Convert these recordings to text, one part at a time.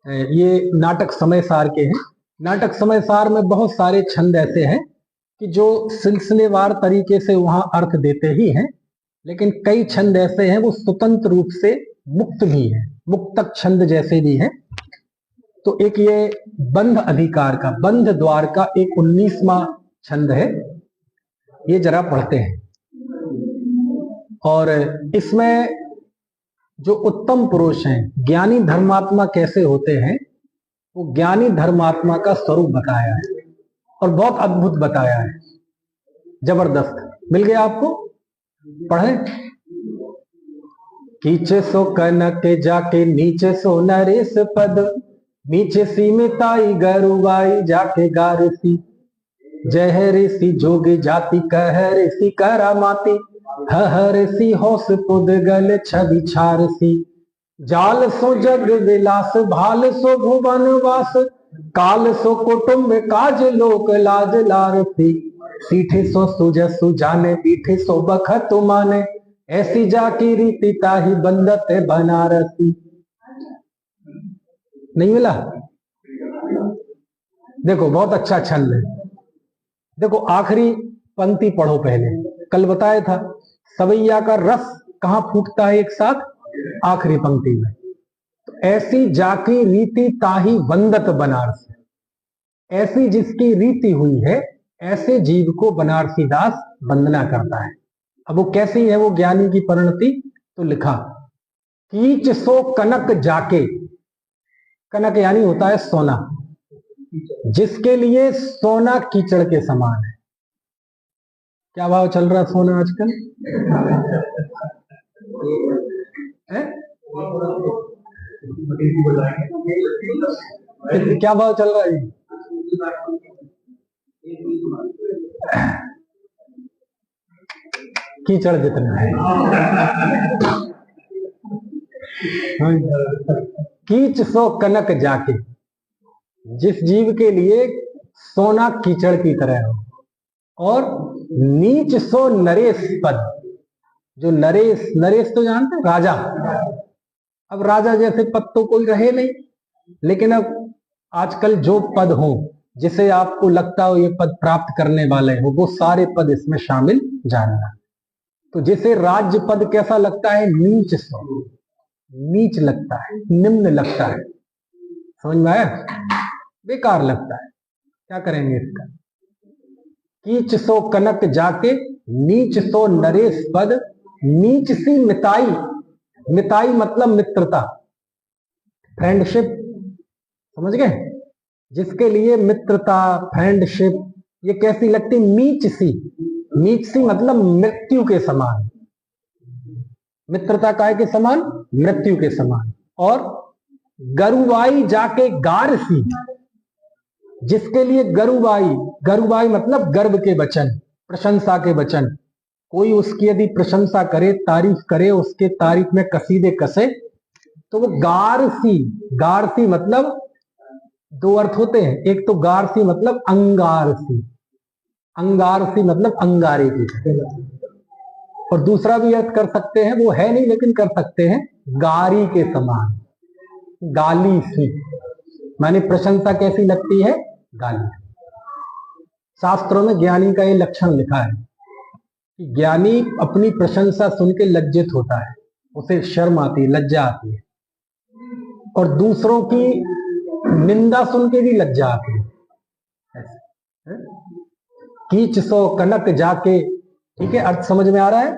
ये नाटक समय सार के हैं। नाटक समय सार में बहुत सारे छंद ऐसे हैं कि जो सिलसिलेवार तरीके से वहां अर्थ देते ही हैं, लेकिन कई छंद ऐसे हैं वो स्वतंत्र रूप से मुक्त भी हैं, मुक्तक छंद जैसे भी हैं। तो एक ये बंध अधिकार का, बंध द्वार का एक 19वां छंद है, ये जरा पढ़ते हैं। और इसमें जो उत्तम पुरुष हैं, ज्ञानी धर्मात्मा कैसे होते हैं, वो ज्ञानी धर्मात्मा का स्वरूप बताया है और बहुत अद्भुत बताया है, जबरदस्त। मिल गया आपको? पढ़े। कीचे सो कनक जाके नीचे सो नरेश पद, नीचे सी मिताई गरुवाई जाके गारसी, जय सी जोगी जाति कह सी करामाती, हर सी होश पुद गल छवि छारसी, जाल सो जग विलास भाल सो भुवन वास, काल सो कुटुंब काज लोक लाज लारसी, सीठे सो सुजसु जाने पीठे सो बखत माने, ऐसी जाकी रीति ताही बंदत बनारसी। नहीं मिला? देखो बहुत अच्छा छंद है। देखो आखिरी पंक्ति पढ़ो पहले। कल बताया था सवैया का रस कहां फूटता है एक साथ? आखिरी पंक्ति में। तो ऐसी जाकी रीति ताही वंदत बनारसी, ऐसी जिसकी रीति हुई है ऐसे जीव को बनारसी दास वंदना करता है। अब वो कैसी है वो ज्ञानी की परिणति? तो लिखा, कीच सो कनक जाके, कनक यानी होता है सोना, जिसके लिए सोना कीचड़ के समान है। क्या भाव चल रहा है सोना आजकल? क्या भाव चल रहा है? कीचड़ जितना है। कीच सो कनक जाके, जिस जीव के लिए सोना कीचड़ की तरह हो, और नीच सो नरेश पद, जो नरेश, नरेश तो जानते हैं राजा। अब राजा जैसे पद तो कोई रहे नहीं, लेकिन अब आजकल जो पद हो, जिसे आपको लगता हो ये पद प्राप्त करने वाले हो, वो सारे पद इसमें शामिल जानना। तो जिसे राज्य पद कैसा लगता है? नीच सो, नीच लगता है, निम्न लगता है, समझ में आया? बेकार लगता है, क्या करेंगे इसका? कीच सो कनक जाके, नीच सो नरेश पद, नीच सी मिताई, मिताई मतलब मित्रता, फ्रेंडशिप, समझ गए? जिसके लिए मित्रता, फ्रेंडशिप, ये कैसी लगती? नीच सी, नीच सी मतलब मृत्यु के समान, मित्रता काय के समान? मृत्यु के समान। और गरुवाई जाके गारसी, जिसके लिए गरुवाई, गरुवाई मतलब गर्व के वचन, प्रशंसा के वचन, कोई उसकी यदि प्रशंसा करे, तारीफ करे, उसके तारीफ में कसीदे कसे, तो वो गारसी, गारसी मतलब दो अर्थ होते हैं, एक तो गारसी मतलब अंगारसी, अंगारसी मतलब अंगारे की, और दूसरा भी अर्थ कर सकते हैं, वो है नहीं लेकिन कर सकते हैं, गारी के समान, गाली सी, माने प्रशंसा कैसी लगती है? गाली। शास्त्रों में ज्ञानी का ये लक्षण लिखा है कि ज्ञानी अपनी प्रशंसा सुन के लज्जित होता है, उसे शर्म आती है, लज्जा आती है, और दूसरों की निंदा सुन के भी लज्जा आती है। कीच सो कनक जाके, ठीक है, अर्थ समझ में आ रहा है?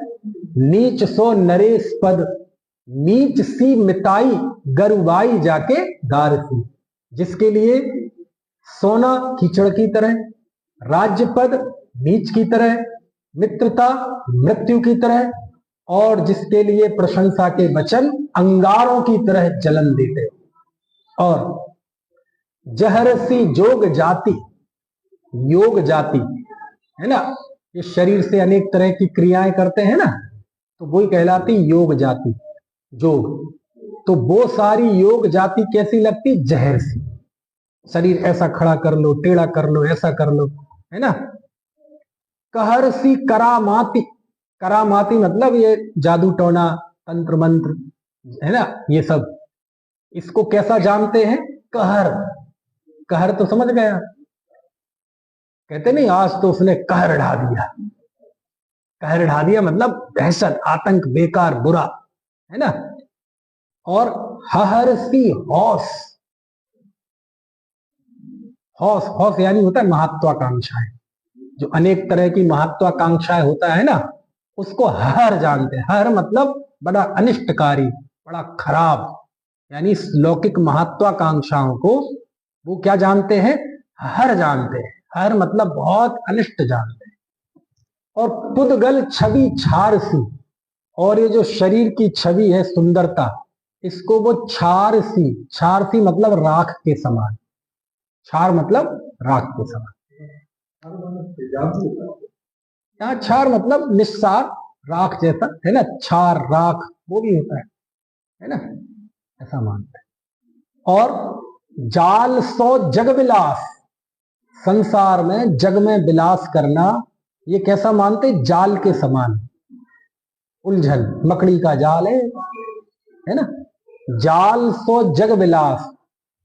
नीच सो नरेश पद, नीच सी मिताई गरुवाई जाके गारसी, जिसके लिए सोना कीचड़ की तरह, राज्य पद नीच की तरह, मित्रता मृत्यु की तरह, और जिसके लिए प्रशंसा के वचन अंगारों की तरह जलन देते। और जहरसी जोग जाति, योग जाति है ना, ये शरीर से अनेक तरह की क्रियाएं करते हैं ना, तो वही कहलाती योग जाति, जोग। तो वो सारी योग जाति कैसी लगती? जहर सी, शरीर ऐसा खड़ा कर लो, टेढ़ा कर लो, ऐसा कर लो, है ना। कहर सी करामाती, करामाती मतलब ये जादू टोना, तंत्र मंत्र, है ना, ये सब। इसको कैसा जानते हैं? कहर, कहर तो समझ गया, कहते नहीं आज तो उसने कहर ढा दिया। कहर ढा दिया मतलब दहशत, आतंक, बेकार, बुरा, है ना। और हहर्षी हौस, हौस, हौस यानी होता है महत्वाकांक्षाएं, जो अनेक तरह की महत्वाकांक्षाएं होता है ना, उसको हर जानते हैं। हर मतलब बड़ा अनिष्टकारी, बड़ा खराब, यानी लौकिक महत्वाकांक्षाओं को वो क्या जानते हैं, हर जानते हैं। हर मतलब बहुत अनिष्ट जानते हैं। और पुद्गल छवि छारसी, और ये जो शरीर की छवि है, सुंदरता, इसको वो छारसी, छारसी मतलब राख के समान, छार मतलब राख के समान, यहाँ छार मतलब निस्सार, राख जैसा, है ना, छार राख वो भी होता है ना, ऐसा मानते हैं। और जाल सो जग विलास, संसार में जग में विलास करना, ये कैसा मानते, जाल के समान, उलझन, मकड़ी का जाल है ना। जाल सो जग विलास,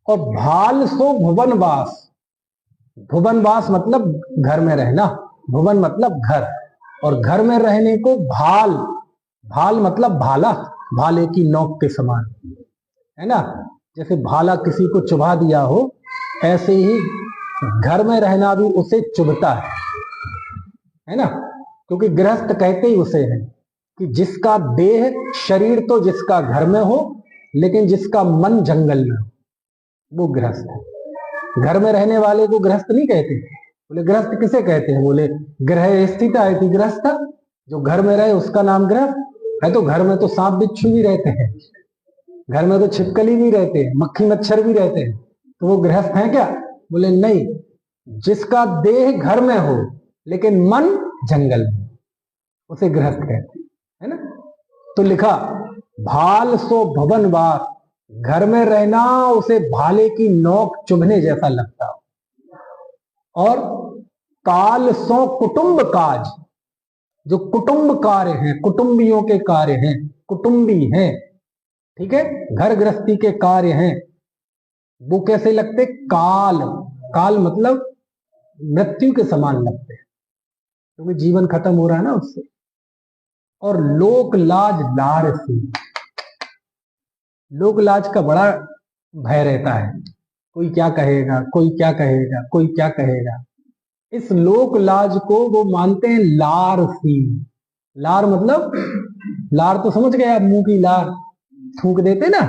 और भाल सो भुवनवास, भुवनवास मतलब घर में रहना, भुवन मतलब घर, और घर में रहने को भाल, भाल मतलब भाला, भाले की नोक के समान, है ना। जैसे भाला किसी को चुभा दिया हो, ऐसे ही घर में रहना भी उसे चुभता है ना। क्योंकि गृहस्थ कहते ही उसे है कि जिसका देह, शरीर तो जिसका घर में हो, लेकिन जिसका मन जंगल में हो, वो गृहस्थ है। घर में रहने वाले को गृहस्थ नहीं कहते। बोले गृहस्थ किसे कहते हैं, बोले गृह स्थित है गृहस्थ, जो घर में रहे उसका नाम गृहस्थ है। तो घर में तो सांप बिच्छू भी रहते हैं, घर में तो छिपकली भी रहते हैं, मक्खी मच्छर भी रहते हैं, तो वो गृहस्थ है क्या, बोले नहीं, जिसका देह घर में हो लेकिन मन जंगल में, उसे गृहस्थ कहते हैं, है ना। तो लिखा भाल सो भवनवास, घर में रहना उसे भाले की नोक चुभने जैसा लगता हो। और काल सो कुटुंब काज, जो कुटुंब कार्य हैं, कुटुंबियों के कार्य हैं, कुटुंबी हैं, ठीक है, घर गृहस्थी के कार्य हैं, वो कैसे लगते, काल, काल मतलब मृत्यु के समान लगते हैं, क्योंकि जीवन खत्म हो रहा है ना उससे। और लोक लाज लारसी, लोक लाज का बड़ा भय रहता है, कोई क्या कहेगा, कोई क्या कहेगा, कोई क्या कहेगा। इस लोक लाज को वो मानते हैं लारसी। लार मतलब, लार तो समझ गए आप, मुंह की लार थूक देते ना,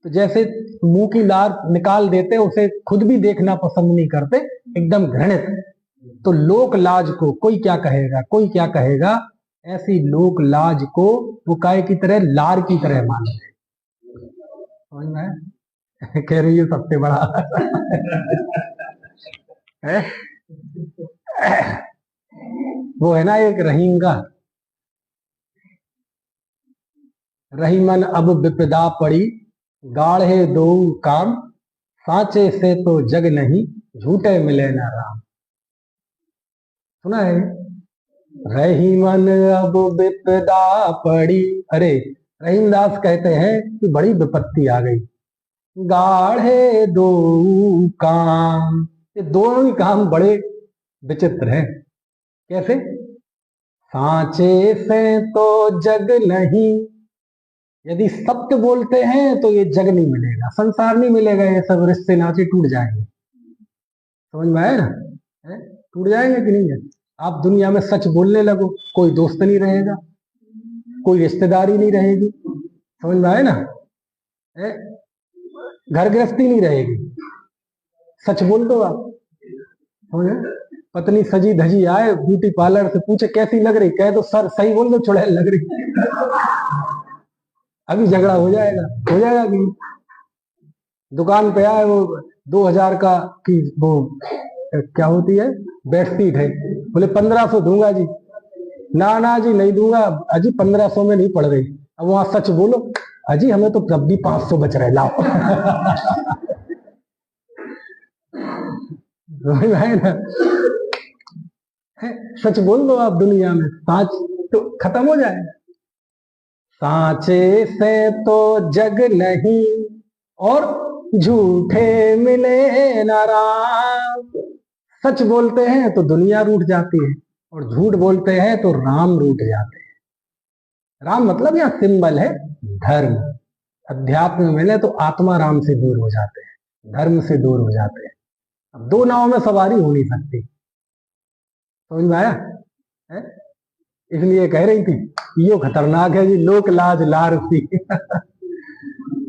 तो जैसे मुंह की लार निकाल देते, उसे खुद भी देखना पसंद नहीं करते, एकदम घृणित। तो लोक लाज को, कोई क्या कहेगा, कोई क्या कहेगा, ऐसी लोक लाज को वो काय की तरह, लार की तरह मानते हैं। समझ में कह रही है सबसे बड़ा है? वो है ना एक रहीम का, रहीमन अब विपदा पड़ी, गाढ़े दो काम, साचे से तो जग नहीं, झूठे मिले ना राम। सुना है, रहीमन अब विपदा पड़ी, अरे रहीमदास कहते हैं कि बड़ी विपत्ति आ गई, गाढ़े दो काम, ये दोनों ही काम बड़े विचित्र हैं। कैसे, सांचे से तो जग नहीं, यदि सत्य बोलते हैं तो ये जग नहीं मिलेगा, संसार नहीं मिलेगा, ये सब रिश्ते नाते टूट जाएंगे। समझ में आया ना, टूट जाएंगे कि नहीं है। आप दुनिया में सच बोलने लगो, कोई दोस्त नहीं रहेगा, कोई रिश्तेदारी नहीं रहेगी, समझ में आया ना, घर गृहस्थी नहीं रहेगी, सच बोल दो आप, समझे। पत्नी सजी धजी आए ब्यूटी पार्लर से, पूछे कैसी लग रही, कहे तो सर सही बोल दो, चुड़ैल लग रही अभी झगड़ा हो जाएगा, हो जाएगा कि। दुकान पे आए वो 2000 का की वो क्या होती है, बेडशीट है, बोले 1500 दूंगा जी, ना ना जी नहीं दूंगा अजी, 1500 में नहीं पड़ रही। अब वहां सच बोलो, अजी हमें तो तब भी 500 बच रहे, लाओ ना, सच बोल दो आप दुनिया में, साच तो खत्म हो जाएगा। सांचे से तो जग नहीं, और झूठे मिले न राम। सच बोलते हैं तो दुनिया रूठ जाती है और झूठ बोलते हैं तो राम रूठ जाते हैं। राम मतलब यहाँ सिंबल है धर्म। अध्यात्म में मिले तो आत्मा राम से दूर हो जाते हैं, धर्म से दूर हो जाते हैं। अब दो नाव में सवारी हो नहीं सकती, समझ में आया है? इसलिए कह रही थी यो खतरनाक है जी, लोक लाज लारसी।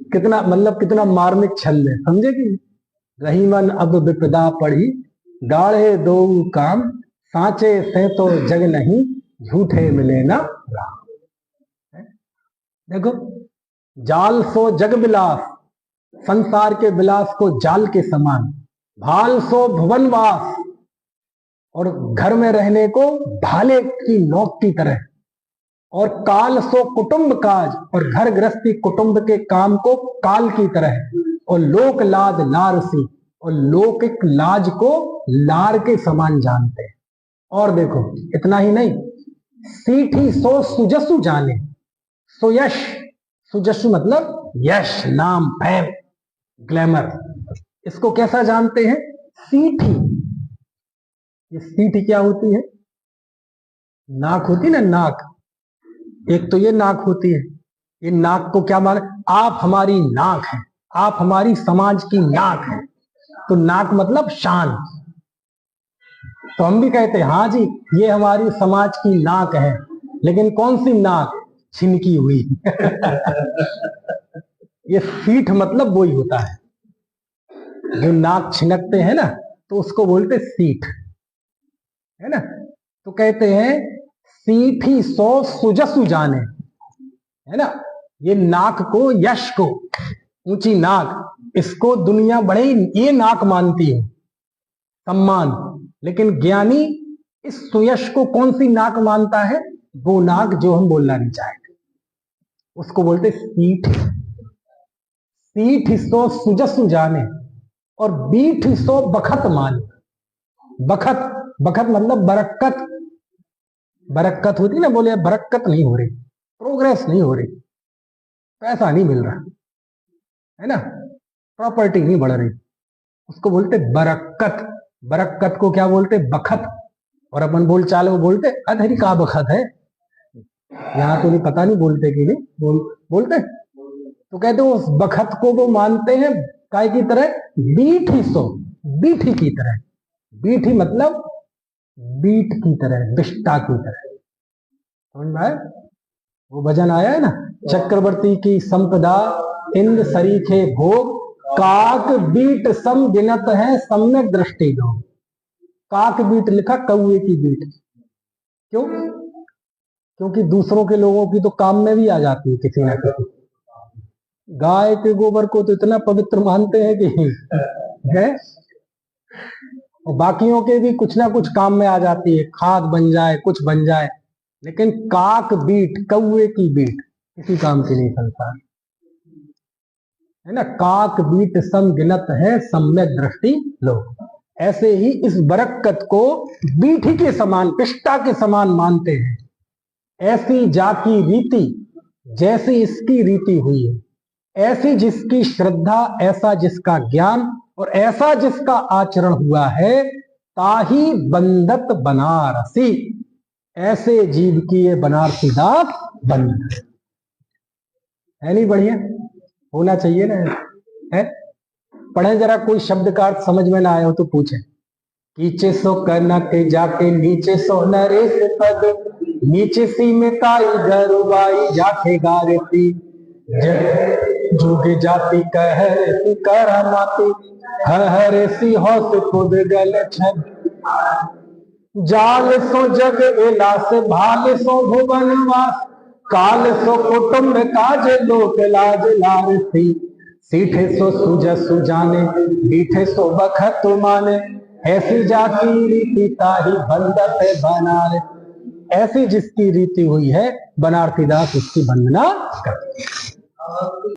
कितना मतलब कितना मार्मिक छंद है, समझे कि रहीमन अब विपदा पड़ी, गाढ़े दो काम, सांचे से तो जग नहीं, झूठे मिले ना राम। देखो, जाल सो जग विलास, संसार के विलास को जाल के समान, भाल सो भुवनवास, और घर में रहने को भाले की नोक की तरह, और काल सो कुटुंब काज, और घर गृहस्थी कुटुंब के काम को काल की तरह, और लोक लाज लारसी, और लौकिक लाज को लार के समान जानते हैं। और देखो इतना ही नहीं, सीठी सो सुजसु जाने, सुयश, सुजसु मतलब यश, नाम, फैम, ग्लैमर, इसको कैसा जानते हैं? सीठी। ये सीठी क्या होती है? नाक होती ना, नाक। एक तो ये नाक होती है, ये नाक को क्या माने? आप हमारी नाक है, आप हमारी समाज की नाक है। तो नाक मतलब शान। तो हम भी कहते हैं हाँ जी ये हमारी समाज की नाक है, लेकिन कौन सी नाक? छिनकी हुई। ये सीठ मतलब वही होता है, जो नाक छिनकते हैं ना, तो उसको बोलते सीठ, है ना। तो कहते हैं सीठी सो सुजसु जाने, है ना। ये नाक को, यश को, ऊंची नाक, इसको दुनिया बड़े ये नाक मानती है, सम्मान। लेकिन ज्ञानी इस सुयश को कौन सी नाक मानता है? वो नाक जो हम बोलना नहीं चाहते, उसको बोलते सीठ। सीठ सो सुजसु जाने, और बीठ सो बखत माने। बखत, बखत मतलब बरक्कत। बरक्कत होती ना, बोले बरक्कत नहीं हो रही, प्रोग्रेस नहीं हो रही, पैसा नहीं मिल रहा, है ना, प्रॉपर्टी नहीं बढ़ रही, उसको बोलते बरक्कत। बरक्कत को क्या बोलते? बखत। और अपन बोल चाल वो बोलते अधरी का बखत है। यहां तो नहीं, पता नहीं बोलते कि नहीं बोलते। तो कहते उस बखत को वो मानते हैं काय की तरह? बीठी सो, बीठी की तरह। बीठी मतलब बीट की तरह, बिष्टा की तरह। समझ में आया? वो भजन आया है ना, चक्रवर्ती की संपदा इंद्र सरीखे भोग, काक बीट सम गिनत है सम्यक दृष्टि दो। काक बीट लिखा, कौए की बीट। क्यों? क्योंकि दूसरों के लोगों की तो काम में भी आ जाती है किसी ना किसी। गाय के गोबर को तो इतना पवित्र मानते हैं कि है, और बाकियों के भी कुछ ना कुछ काम में आ जाती है, खाद बन जाए, कुछ बन जाए। लेकिन काक बीट, कौए की बीट, किसी काम की नहीं संसार, है ना। काक बीट सम गिनत है सम्यक दृष्टि लो। ऐसे ही इस बरक्कत को बीठी के समान, पिष्टा के समान मानते हैं। ऐसी जाकी रीति जैसी इसकी रीति हुई है, ऐसी जिसकी श्रद्धा, ऐसा जिसका ज्ञान, और ऐसा जिसका आचरण हुआ है, ताही बंदत बनारसी। ऐसे जीव की ये बनारसी दास बंद है। नहीं बढ़िया होना चाहिए ना, है? पढ़े जरा, कोई शब्द का अर्थ समझ में ना आया हो तो पूछे। कीचे सो कनक जाके नीचे सो नरेश पद, नीचे सी में ताई गरुबाई जाके गारती, जुगे जाति कहरती करामाती, हरे सी हौस खुद गल छद, जाल सो जग विलास, भाल सो भुवनवास, काल सो कुटुंब काज, लोक लाज लारसी, सीठे सो सुजसु जाने, बीठे सो बखत माने, ऐसी जाकी रीति ताही बंदत बनार। ऐसी जिसकी रीति हुई है, बनारसी दास उसकी वंदना करते।